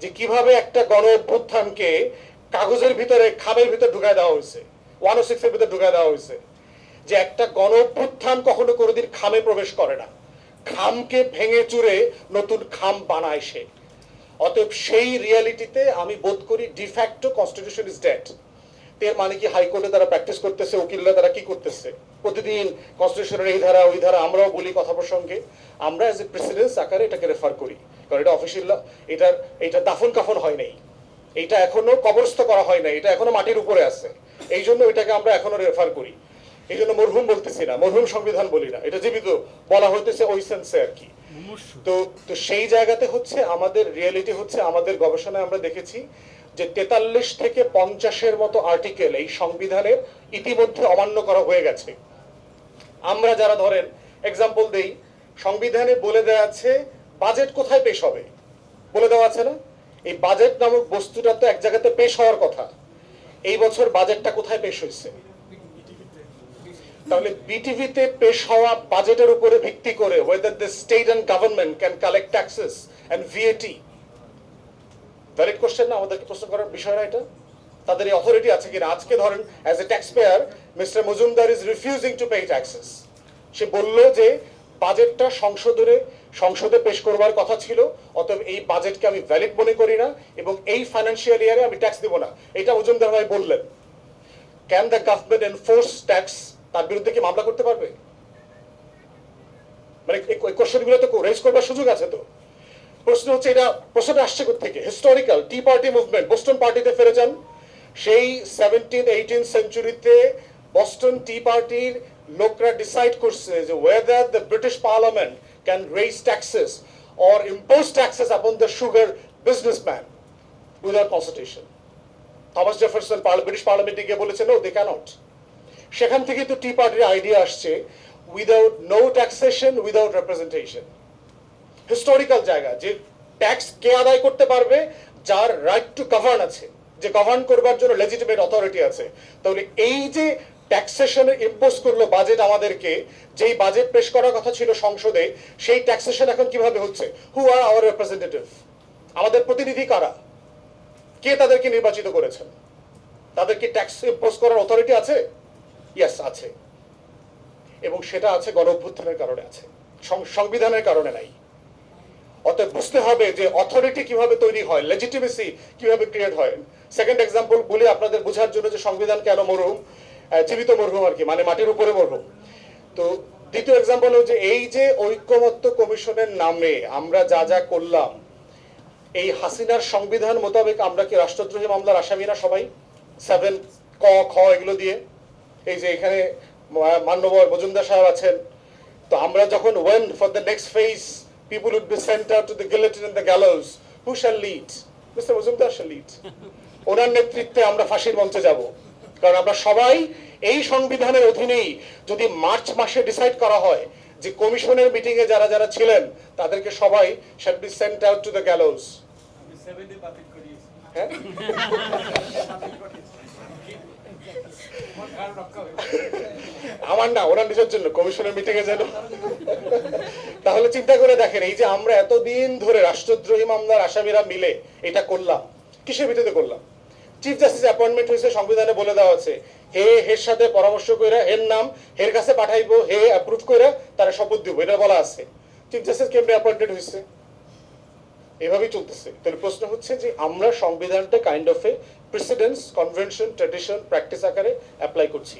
যে কিভাবে একটা গণ অভ্যুত্থানকে কাগজের ভিতরে খামের ভিতর ঢুকায় দেওয়া হয়েছে, 106 এর ভিতরে ঢুকায় দেওয়া হয়েছে। যে একটা গণ অভ্যুত্থান কখনো কোনোদিন খামে প্রবেশ করে না, খামকে ভেঙে চুরে নতুন খাম বানায় সে। অতএব সেই রিয়ালিটিতে আমি বোধ করি ডিফ্যাক্টো কনস্টিটিউশন ইজ ডেড। এর মানে কি হাইকোর্টে তারা প্র্যাকটিস করতেছে, উকিলরা তারা কি করতেছে প্রতিদিন কনস্টিটিউশনের এই ধারা ওই ধারা, আমরাও বলি কথা প্রসঙ্গে, আমরা এজ এ প্রেসিডেন্স আকারে এটাকে রেফার করি, কারণ এটা অফিসিয়াল, এটা দাফন কাফন হয় নাই, এটা এখনো কবরস্থ করা হয় নাই, এটা এখনো মাটির উপরে আছে, এই জন্য এটাকে আমরা এখনো রেফার করি। এই জন্য মরহুম বলতেছি না, মরহুম সংবিধান বলি না, এটা জীবিত বলা হইতেছে ওই সেন্সে আর কি। তো তো সেই জায়গাতে হচ্ছে আমাদের রিয়েলিটি হচ্ছে, আমাদের গবেষণায় আমরা দেখেছি যে 43 থেকে 50-এর মতো আর্টিকেল এই সংবিধানের ইতিমধ্যে অমান্য করা হয়ে গেছে। আমরা যারা ধরেন এক্সাম্পল দেই, সংবিধানে বলে দেওয়া আছে বাজেট কোথায় পেশ হবে, বলে দেওয়া আছে না? এই বাজেট নামক বস্তুটা তো এক জায়গাতে পেশ হওয়ার কথা, এই বছর বাজেটটা কোথায় পেশ হয়েছে? তাহলে বিটিভিতে পেশ হওয়া বাজেটের উপরে ভিত্তি করে whether the state and government can collect taxes and VAT, valid question না? আমাদেরকে প্রশ্ন করার বিষয় না এটা? তাদের এই অথরিটি আছে কিনা? আজকে ধরেন as a tax payer mister Majumdar is refusing to pay taxes. সে বলল যে বাজেটটা সংসদে পেশ করবার কথা ছিল, অতএব এই বাজেটকে আমি ভ্যালিড মনে করি না এবং এই ফাইন্যান্সিয়াল ইয়ারে আমি ট্যাক্স দিব না, এটা মজুমদার ভাই বললেন। Can the government enforce tax? তার বিরুদ্ধে কি মামলা করতে পারবে? মানে এই কোশ্চেনগুলো তো রেজ করবার সুযোগ আছে। তো প্রশ্ন হচ্ছে, এটা প্রশ্নটা আসছে থেকে historical tea party movement, Boston পার্টিতে ফিরে যান। সেই 17th-18th সেঞ্চুরিতে বস্টন টি পার্টির লোকরা ডিসাইড করছে যে whether the British Parliament can raise taxes or impose taxes upon the sugar businessman without consultation. Thomas Jefferson British পার্লামেন্টে গিয়ে বলেছে no, they cannot. সেখান থেকে তো টি পার্টির আইডিয়া আসছে without no taxation, without representation. Historical জায়গা যে ট্যাক্স কে আদায় করতে পারবে? যার রাইট টু গভর্ন আছে, যে গভর্ন করবার জন্য লেজিটিমেট অথরিটি আছে। তাহলে এই যে ট্যাক্সেশনের ইম্পোজ করলো বাজেট আমাদেরকে, যেই বাজেট পেশ করার কথা ছিল সংসদে, সেই ট্যাক্সেশন এখন কিভাবে হচ্ছে? হু আর আওয়ার রিপ্রেজেন্টেটিভ? আমাদের প্রতিনিধি কারা? কে তাদেরকে নির্বাচিত করেছেন? তাদেরকে ট্যাক্স ইম্পোজ করার অথরিটি আছে? ইয়েস, আছে। এবং সেটা আছে গণ অভ্যুত্থানের কারণে আছে, সংবিধানের কারণে নাই। অতএব বুঝতে হবে যে অথরিটি কিভাবে তৈরি হয়, লেজিটিমেসি কিভাবে ক্রিয়েট হয়। সেকেন্ড এক্সাম্পল বলি আপনাদের বোঝার জন্য যে সংবিধান কেন মরহুম, জীবিত মরহুম আর কি, মানে মাটির উপরে মরহুম। তো দ্বিতীয় এক্সাম্পল হচ্ছে এই যে ঐক্যমত্য কমিশনের নামে আমরা যা যা করলাম, এই হাসিনার সংবিধান মোতাবেক আমরা কি রাষ্ট্রদ্রোহী মামলার আসামি না সবাই? 7 ক খ এগুলো দিয়ে। এই যে এখানে মান্যবর মজুমদার সাহেব আছেন, তো আমরা যখন when for the next phase people would be sent out to the guillotine and the gallows, who shall lead? Mr. Majumdar shall lead. ওনার নেতৃত্বে আমরা ফাঁসির মঞ্চে যাব, কারণ আমরা সবাই এই সংবিধানের অধীনেই, যদি মার্চ মাসে ডিসাইড করা হয় যে কমিশনের মিটিং এ যারা যারা ছিলেন তাদেরকে সবাই shall be sent out to the gallows. হ্যাঁ, আমার না, ওনার নিজের জন্য কমিশনের মিটিং এ যেন। তাহলে চিন্তা করে দেখেন, এই যে আমরা এতদিন ধরে রাষ্ট্রদ্রোহী মামলার আসামিরা মিলে এটা করলাম, কিসের ভিত্তিতে করলাম? চিফ জাস্টিস অ্যাপয়েন্টমেন্ট হয়েছে, সংবিধানে বলে দেওয়া আছে হের সাথে পরামর্শ করে হের নাম হের কাছে পাঠাইবো, হে অ্যাপ্রুভ করে তারা শপথ দিব, এটা বলা আছে। চিফ জাস্টিস কেমনে অ্যাপয়েন্টেড হয়েছে? এভাবেই চলতেছে। তাহলে প্রশ্ন হচ্ছে যে আমরা সংবিধানটা kind of a precedence, convention, tradition, practice আকারে অ্যাপ্লাই করছি।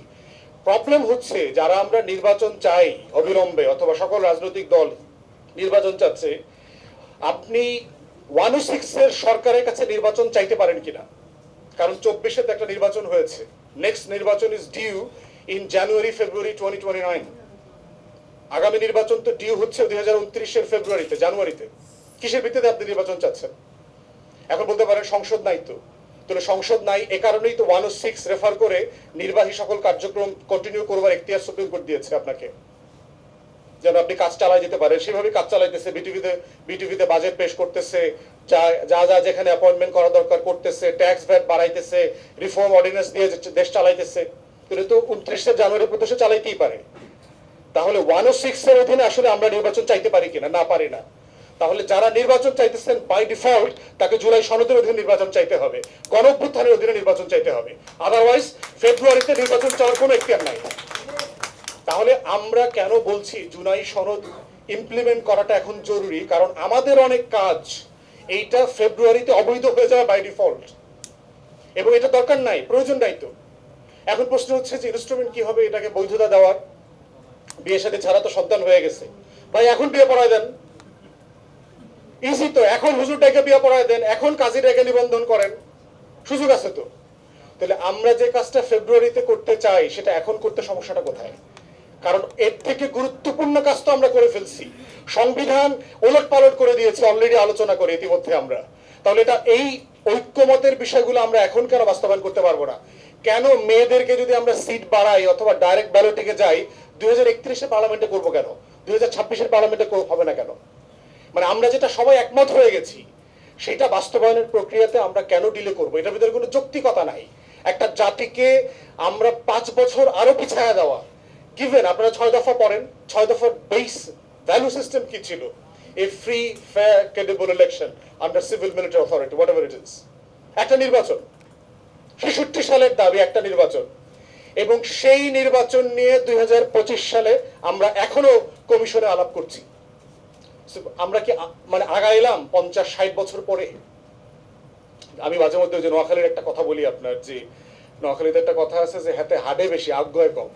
প্রবলেম হচ্ছে যারা আমরা নির্বাচন চাই অবিলম্বে, অথবা সকল রাজনৈতিক দল নির্বাচন চাচ্ছে, আপনি 106 এর সরকারের কাছে নির্বাচন চাইতে পারেন কিনা? কারণ 24-এ একটা নির্বাচন হয়েছে, নেক্সট নির্বাচন ইজ ডিউ ইন জানুয়ারি ফেব্রুয়ারি 2029। আগামী নির্বাচন তো ডিউ হচ্ছে 2029-এর ফেব্রুয়ারিতে, জানুয়ারিতে। কিসের ভিত্তিতে আপনি নির্বাচন চাচ্ছেন? এখন বলতে পারেন সংসদ নাই। তো তাহলে সংসদ নাই, এ কারণেই তো 106 রেফার করে নির্বাহী সকল কার্যক্রম কন্টিনিউ করবার এখতিয়ার সুপ্রিম কোর্ট দিয়েছে আপনাকে, যেন আপনি কাজ চালায় যেতে পারেন। সেভাবে কাজ চালাইতেছে, বিটিভিতে বাজেট পেশ করতেছে, যা যা যেখানে অ্যাপয়েন্টমেন্ট করা দরকার করতেছে, ট্যাক্স ভ্যাট বাড়াইতেছে, রিফর্ম অর্ডিন্যান্স দিয়ে দেশ চালাইতেছে। তাহলে তো 29 জানুয়ারি পর্যন্ত চালাইতেই পারে। তাহলে 106 এর অধীনে আসলে আমরা নির্বাচন চাইতে পারি কিনা? না, পারি না। তাহলে যারা নির্বাচন চাইতেছেন বাই ডিফল্ট তাকে জুলাই সনদের অধীনে নির্বাচন চাইতে হবে, গণঅভ্যুত্থানের অধীনে নির্বাচন চাইতে হবে, আদারওয়াইজ ফেব্রুয়ারিতে নির্বাচন চাওয়ার কোনো এখতিয়ার নাই। তাহলে আমরা কেন বলছি জুলাই সনদ ইমপ্লিমেন্ট করাটা এখন জরুরি? কারণ আমাদের অনেক কাজ এইটা ফেব্রুয়ারিতে অবৈধ হয়ে যাবে বাই ডিফল্ট, এবং এটা দরকার নাই, প্রয়োজন নাই। তো এখন প্রশ্ন হচ্ছে যে ইনস্ট্রুমেন্ট কি হবে এটাকে বৈধতা দেওয়ার? বিয়ে শাদী ছাড়া তো সন্তান হয়ে গেছে, ভাই এখন বিয়ে পড়ায় দেন, ইজি তো। এখন হুজুর ডেকে বিয়ে পড়ায় দেন, এখন কাজী ডেকে নিবন্ধন করেন, সুযোগ আছে তো। তাহলে আমরা যে কাজটা ফেব্রুয়ারিতে করতে চাই সেটা এখন করতে সমস্যাটা কোথায়? কারণ এর থেকে গুরুত্বপূর্ণ কাজ তো আমরা করে ফেলছি, সংবিধান ওলট পালট করে দিয়েছি অলরেডি, আলোচনা করে ইতিমধ্যে আমরা। তাহলে এটা এই ঐক্যমতের বিষয়গুলো আমরা এখন কেন বাস্তবায়ন করতে পারবো না? কেন মেয়েদেরকে যদি আমরা সিট বাড়াই অথবা ডাইরেক্ট ব্যালটে যাই 2031 পার্লামেন্টে করবো কেন? 2026 পার্লামেন্টে হবে না কেন? মানে আমরা যেটা সবাই একমত হয়ে গেছি সেটা বাস্তবায়নের প্রক্রিয়াতে আমরা কেন ডিলে করবো? এটার ভিতরে কোনো যৌক্তিকতা নাই। একটা জাতিকে আমরা 5 বছর আরো পিছায়া দেওয়া, গিভেন আপনারা 6 দফা পড়েন, 6 দফার বেস ভ্যালু সিস্টেম কি ছিল? এ free fair credible election under civil military authority, what ever it is, একটা নির্বাচন, 66 সালের দাবি একটা নির্বাচন। এবং সেই নির্বাচন নিয়ে 2025 সালে আমরা এখনো কমিশনে আলাপ করছি। আমরা কি মানে আগাইলাম 50-60 বছর পরে? আমি মাঝে মধ্যে যে নোয়াখালীর একটা কথা বলি আপনার, যে নোয়াখালীতে একটা কথা আছে যে হাতে হাডে বেশি আগ্রহে কম।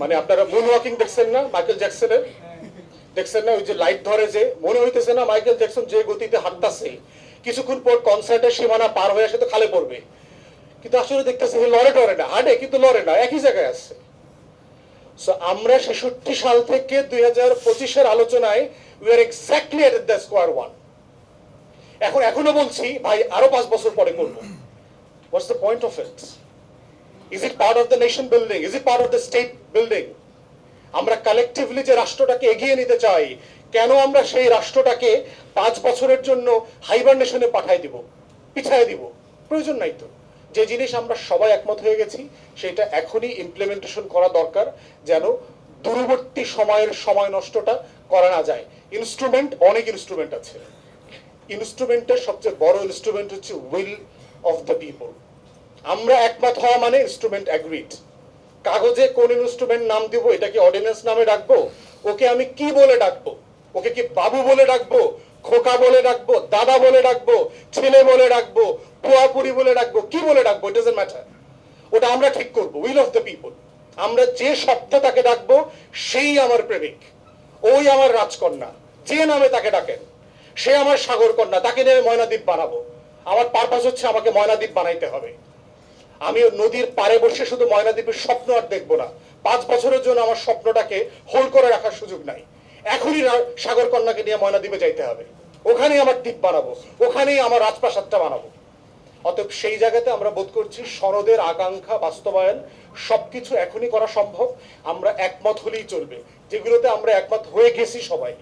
মানে আপনারা মুন ওয়াকিং দেখছেন না মাইকেল জ্যাকসনের? দেখছেন না ওই যে লাইট ধরে, যে মনে হইতেছে না মাইকেল জ্যাকসন যে গতিতে হাঁটতাছে কিছুক্ষণ পর কনসার্টের সীমানা পার হয়ে আসে তো খালে পড়বে, কিন্তু আসলে দেখতেছে লড়ে টরে না, হাঁটে কিন্তু লড়ে না, একই জায়গায় আছে। সো আমরা 66 সাল থেকে 2025 আলোচনায় we are exactly at the square one. এখনো বলছি ভাই আরো 5 বছর পরে করব। What's the point of it? Is it part of the nation building? Is it part of the state building? আমরা কালেকটিভলি যে রাষ্ট্রটাকে এগিয়ে নিতে চাই, কেন আমরা সেই রাষ্ট্রটাকে 5 বছরের জন্য হাইবারনেশনে পাঠাই দিব, পিছায় দিব? প্রয়োজন নাই তো। যে জিনিস আমরা সবাই একমত হয়ে গেছি সেটা এখনই ইমপ্লিমেন্টেশন করা দরকার, যেন দূরবর্তী সময়ের সময় নষ্টটা করা না যায়। ইনস্ট্রুমেন্ট, অনেক ইনস্ট্রুমেন্ট আছে, ইনস্ট্রুমেন্টের সবচেয়ে বড় ইনস্ট্রুমেন্ট হচ্ছে উইল অফ দ্য পিপল। আমরা একমত হওয়া মানে ইনস্ট্রুমেন্ট অ্যাগ্রিড। কাগজে কোন ইনস্ট্রুমেন্ট নাম দিব, এটা কি অর্ডিন্যান্স নামে ডাকবো? ওকে আমি কি বলে ডাকবো? ওকে কি বাবু বলে ডাকবো, খোকা বলে ডাকবো, দাদা বলে ডাকবো, ছেলে বলে ডাকবো, পুয়াপুরি বলে ডাকবো, কি বলে ডাকবো? ইট ডাজন্ট ম্যাটার, ওটা আমরা ঠিক করবো। Will of the people. আমরা যে শব্দে তাকে ডাকবো সেই আমার প্রেমিক, ওই আমার রাজকন্যা। যে নামে তাকে ডাকেন সে আমার সাগর কন্যা, তাকে নিয়ে ময়নাদ্বীপ বানাবো। আমার পারপাস হচ্ছে আমাকে ময়নাদ্বীপ বানাইতে হবে। আমি নদীর পাড়ে বসে শুধু ময়নাদ্বীপের স্বপ্ন আর দেখবো না। 5 বছরের জন্য আমার স্বপ্নটাকে হোল্ড করে রাখার সুযোগ নাই। এখনই সাগর কন্যাকে নিয়ে ময়নাদ্বীপে যাইতে হবে, ওখানেই আমার দ্বীপ বানাবো, ওখানেই আমার রাজপ্রাসাদটা বানাবো। অতএব সেই জায়গাতে আমরা বোধ করছি সনদের আকাঙ্ক্ষা বাস্তবায়ন সবকিছু এখনই করা সম্ভব। আমরা একমত হলেই চলবে, যেগুলোতে আমরা একমত হয়ে গেছি সবাই।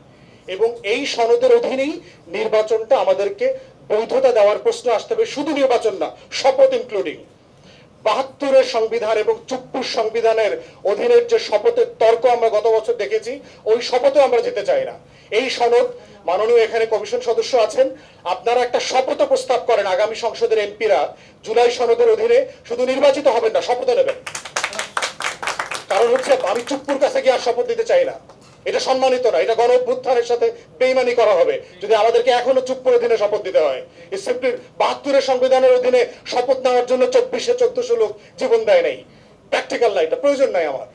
এবং এই সনদের অধীনেই নির্বাচনটা আমাদেরকে বৈধতা দেওয়ার প্রশ্ন আসতে হবে, শুধু নির্বাচন না, শপথ ইনক্লুডিং। 72-এর সংবিধান এবং 74 সংবিধানের অধীনের যে শপথের তর্ক আমরা গত বছর দেখেছি, ওই শপথে আমরা যেতে চাই না। এই সনদ, মাননীয় এখানে কমিশন সদস্য আছেন, আপনারা একটা শপথ প্রস্তাব করেন, আগামী সংসদের এমপিরা জুলাই সনদের অধীনে শুধু নির্বাচিত হবেন না, শপথ নেবেন। কারণ হচ্ছে আমি চুপ্পুর কাছে গিয়ে আর শপথ দিতে চাই না, এটা সম্মানিত না, এটা গণ অভ্যুত্থানের সাথে বেইমানি করা হবে যদি আমাদেরকে এখনো চুপ্পুর অধীনে শপথ দিতে হয়। এই সিম্পলি 72-এর সংবিধানের অধীনে শপথ নেওয়ার জন্য 2400-1400 লোক জীবন দেয় নাই, প্র্যাকটিক্যাল না, এটা প্রয়োজন নাই আমার।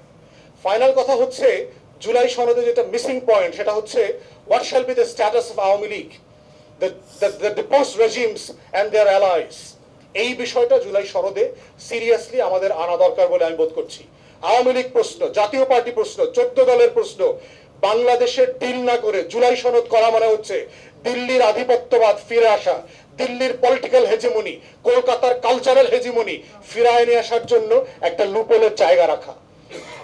ফাইনাল কথা হচ্ছে জুলাই সনদে যেটা মিসিং পয়েন্ট সেটা হচ্ছে what shall be the status of Awami League, the deposed regimes and their allies. এই বিষয়টা জুলাই সনদে সিরিয়াসলি আমাদের আনা দরকার বলে আমি বোধ করছি। আওয়ামী লীগ প্রশ্ন, জাতীয় পার্টি প্রশ্ন, 14 দলের প্রশ্ন, বাংলাদেশের ডিল না করে জুলাই সনদ করা মানে হচ্ছে দিল্লির আধিপত্যবাদ ফিরে আসা, দিল্লির পলিটিক্যাল হেজিমনি, কলকাতার কালচারাল হেজিমনি ফিরায় নিয়ে আসার জন্য একটা লুপোলের জায়গা রাখা।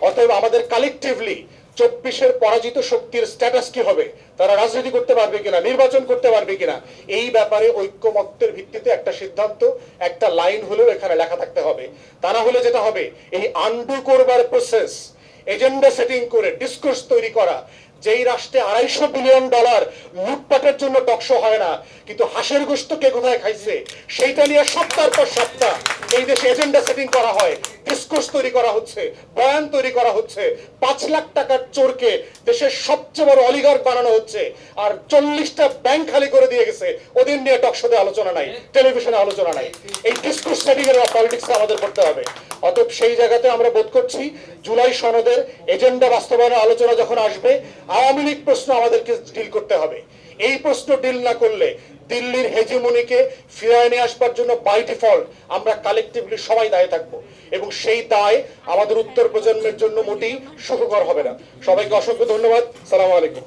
অতএব আমাদের কালেকটিভলি 24-এর পরাজিত শক্তির স্ট্যাটাস কি হবে, তারা রাজনীতি করতে পারবে কিনা, নির্বাচন করতে পারবে কিনা, এই ব্যাপারে ঐক্যমত্যের ভিত্তিতে একটা সিদ্ধান্ত, একটা লাইন হলেও এখানে লেখা থাকতে হবে। তা না হলে যেটা হবে, এই আন্ডু করবার প্রসেস, এজেন্ডা সেটিং করে ডিসকোর্স তৈরি করা, যেই রাষ্ট্রে $250 বিলিয়ন লুটপাটের জন্য টকশো হয় না, কিন্তু হাঁসের গোশত কে কোথায় খাইছে সেইটা নিয়ে সপ্তাহ পর সপ্তাহ এই দেশে এজেন্ডা সেটিং করা হয়, ডিসকোর্স তৈরি করা হচ্ছে, বয়ান তৈরি করা হচ্ছে, 5 লাখ টাকার চোরকে দেশের সবচেয়ে বড় অলিগার্ক বানানো হচ্ছে, আর 40টা ব্যাংক খালি করে দিয়ে গেছে, ওদের নিয়ে টকশোতে আলোচনা নাই, টেলিভিশনে আলোচনা নাই। এই ডিসকোর্স সেটিং এর পলিটিক্স আমাদের করতে হবে। অতএব সেই জায়গাতে আমরা বোধ করছি জুলাই সনদের এজেন্ডা বাস্তবায়নের আলোচনা যখন আসবে, আওয়ামী লীগ প্রশ্ন আমাদেরকে ডিল করতে হবে। এই প্রশ্ন ডিল না করলে দিল্লির হেজিমনিকে ফিরায় নিয়ে আসবার জন্য বাই ডিফল্ট আমরা কালেকটিভলি সবাই দায়ী থাকবো, এবং সেই দায় আমাদের উত্তর প্রজন্মের জন্য মোটেই সুখকর হবে না। সবাইকে অসংখ্য ধন্যবাদ। সালাম আলাইকুম।